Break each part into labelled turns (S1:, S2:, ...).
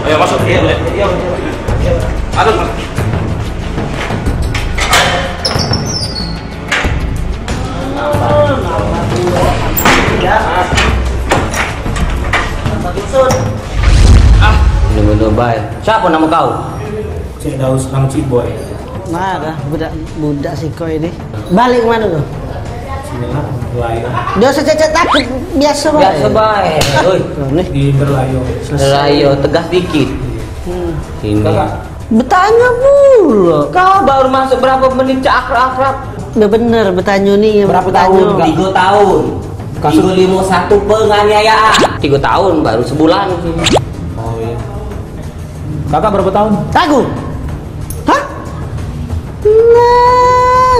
S1: Ayo masuk. Iya, iya. Masuk, Mas.
S2: Bener-bener baik. Siapa nama kau?
S3: Cik Daus Kang Ciboy.
S4: Mana budak si koi ini? Balik kemana tuh?
S3: Sinilah Berlayo.
S4: Dia sececet takut biasa baik.
S2: Biasa baik. Oi,
S4: Nih.
S3: Di Berlayo.
S2: Rayo tegas dikit. Sini.
S4: Bertanya pula.
S2: Kau baru masuk berapa menit akrab-akrab?
S4: Udah bener bertanya nih yang
S3: Berapa
S4: bertanya.
S3: tahun, Kak?
S2: 3 tahun.
S3: Kasus
S2: 351 penganiayaan. 3 tahun baru sebulan sih.
S3: Oh iya. Kakak berapa tahun?
S4: Tahu? Hah? Nah.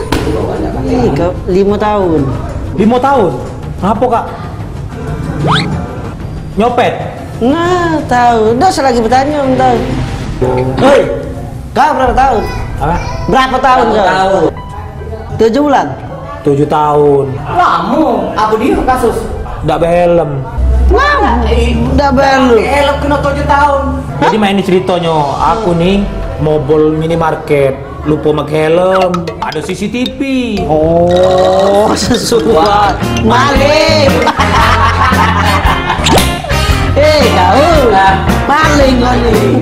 S4: Ih, 5 tahun.
S3: 5 tahun. Apa kak? Nyopet.
S4: Nah, tahu. Udah lagi bertanya, om tahu. Hei, kau berapa tahun?
S3: Apa?
S4: Berapa tahun
S2: Berapa
S4: kau?
S2: tahun?
S4: 7 bulan.
S3: 7 tahun.
S2: Lama. Apa dia kasus?
S3: Nggak behelm.
S4: Nah, udah baru.
S2: Elok kena 7 tahun.
S3: Jadi main ceritanya, aku nih mobile minimarket, lupa pakai helm, ada CCTV.
S4: Oh, sesuatu. Maling. Hei, kau. Maling kau nih.